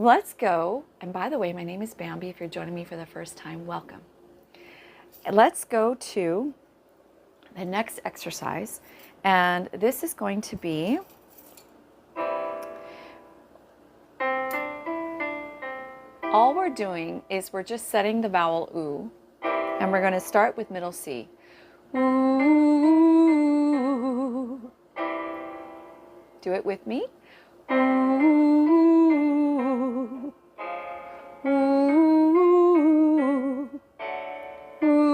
let's go. And by the way, my name is Bambi. If you're joining me for the first time, welcome. Let's go to the next exercise. And this is going to be all we're doing is we're just setting the vowel oo, and we're going to start with middle C. Ooh. Do it with me. Ooh. Ooh. Ooh. Ooh.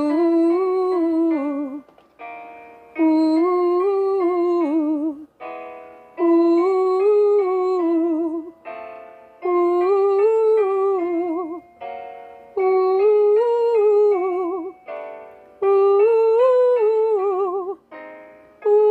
Ooh.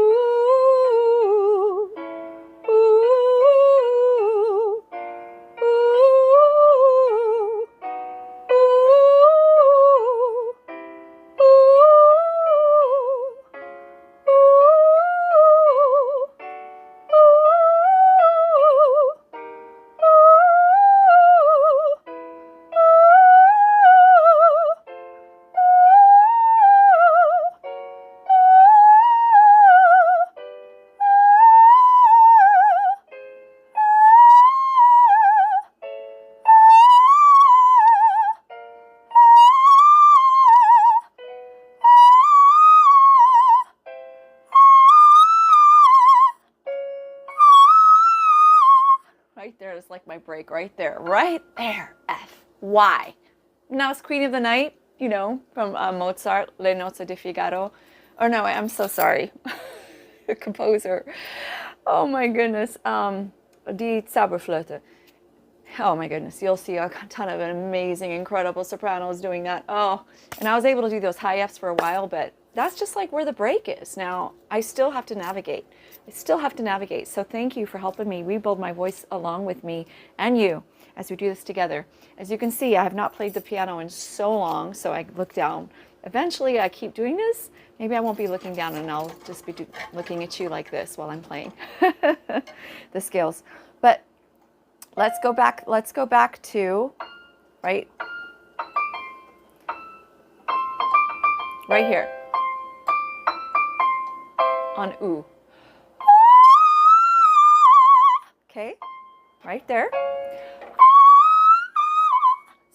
Right there is like my break right there, F, Y. Now it's Queen of the Night, you know, from Mozart, Le Nozze di Figaro. Or no, I'm so sorry, the composer. Oh my goodness, Die Zauberflöte. Oh my goodness, you'll see a ton of amazing, incredible sopranos doing that. Oh, and I was able to do those high Fs for a while, but that's just like where the break is. Now, I still have to navigate. So thank you for helping me rebuild my voice along with me and you as we do this together. As you can see, I have not played the piano in so long, so I look down. Eventually, I keep doing this. Maybe I won't be looking down and I'll just be looking at you like this while I'm playing the scales. But let's go back to right here on oo. Okay, right there.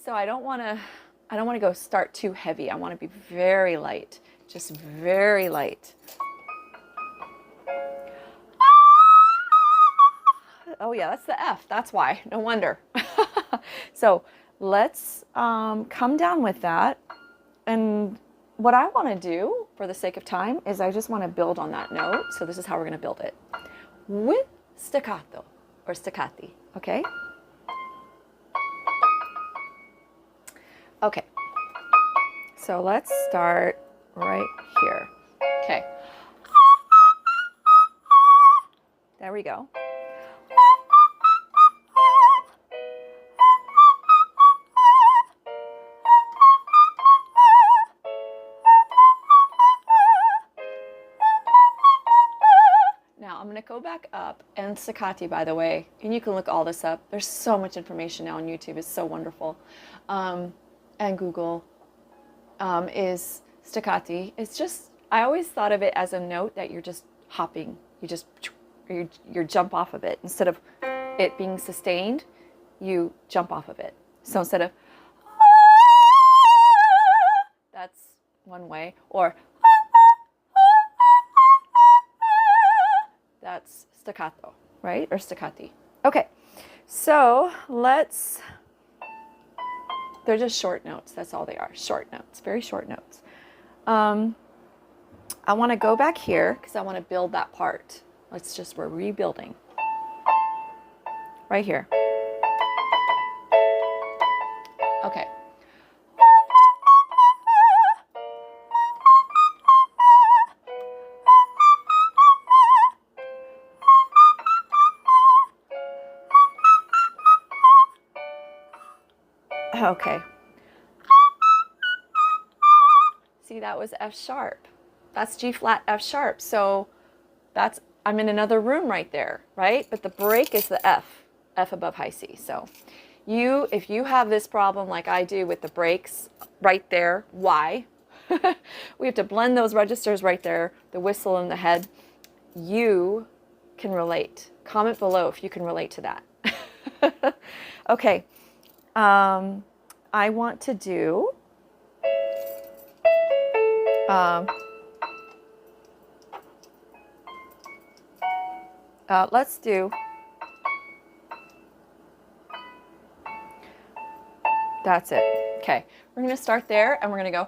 So I don't want to go start too heavy. I want to be very light, just very light. Oh yeah, that's the F. That's why. No wonder. So let's come down with that. And what I want to do, for the sake of time, is I just want to build on that note. So this is how we're going to build it. With staccato, or staccati, okay? Okay. So let's start right here. Okay. There we go. I'm going to go back up, and staccati, by the way, and you can look all this up. There's so much information now on YouTube. It's so wonderful. And Google is staccati. It's just, I always thought of it as a note that you're just hopping. You jump off of it. Instead of it being sustained, you jump off of it. So instead of, that's one way, or that's staccato, right? Or staccati. Okay, so they're just short notes. That's all they are, short notes, very short notes. I want to go back here because I want to build that part. We're rebuilding. Right here. Okay. Okay. See, that was F sharp. That's G flat F sharp. So I'm in another room right there, right? But the break is the F above high C. So If you have this problem like I do with the breaks right there, why? We have to blend those registers right there, the whistle and the head. You can relate. Comment below if you can relate to that. Okay. I want to do let's do that's it. Okay, we're going to start there and we're going to go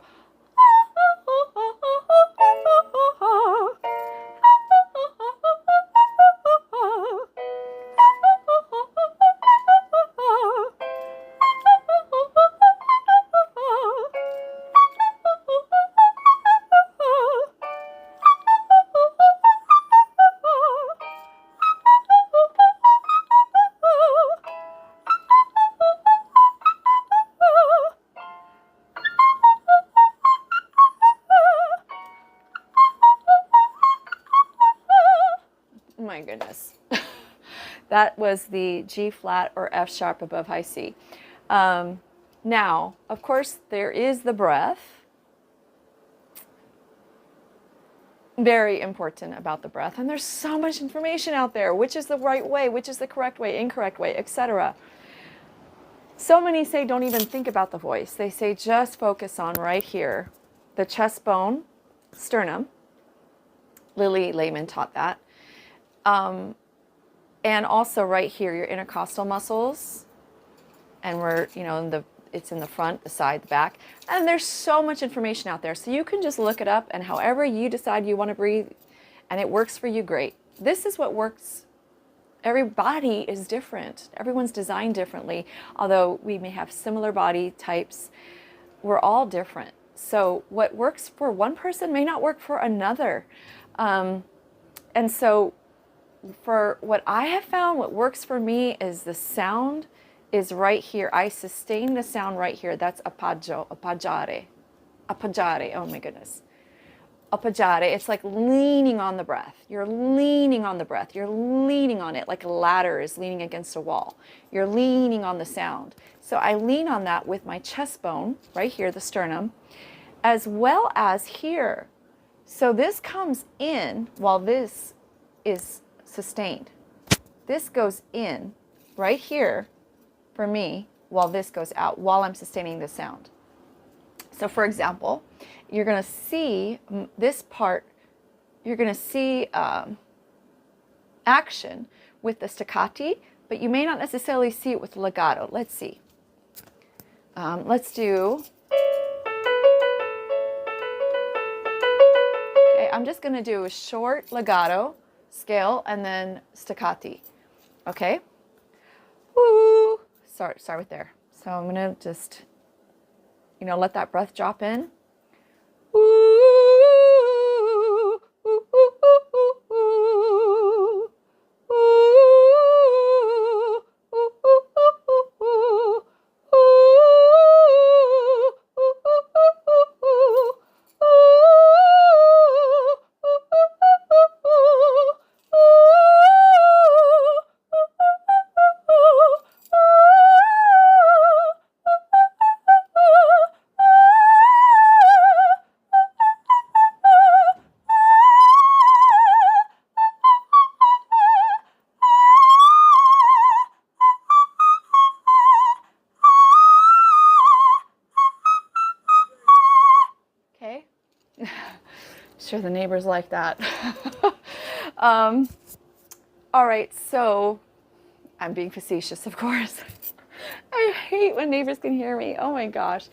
my goodness. That was the G flat or F sharp above high C. Now, of course, there is the breath. Very important about the breath. And there's so much information out there. Which is the right way? Which is the correct way? Incorrect way? Etc. So many say don't even think about the voice. They say just focus on right here. The chest bone, sternum. Lily Lehman taught that. And also right here, your intercostal muscles. And we're, you know, it's in the front, the side, the back. And there's so much information out there. So you can just look it up and however you decide you want to breathe and it works for you, great. This is what works. Every body is different. Everyone's designed differently. Although we may have similar body types, we're all different. So what works for one person may not work for another. And so for what I have found, what works for me is the sound is right here. I sustain the sound right here. That's appogio, appoggiare, appoggiare. Oh my goodness. Appoggiare. It's like leaning on the breath. You're leaning on the breath. You're leaning on it like a ladder is leaning against a wall. You're leaning on the sound. So I lean on that with my chest bone right here, the sternum, as well as here. So this comes in while this is sustained. This goes in right here for me while this goes out, while I'm sustaining the sound. So for example, you're going to see this part, you're going to see action with the staccati, but you may not necessarily see it with legato. Let's see. Let's do... Okay, I'm just going to do a short legato scale and then staccati. Okay? Woo! Start with there. So I'm going to just, you know, let that breath drop in. Woo! Sure the neighbors like that. All right, so I'm being facetious, of course. I hate when neighbors can hear me. Oh my gosh.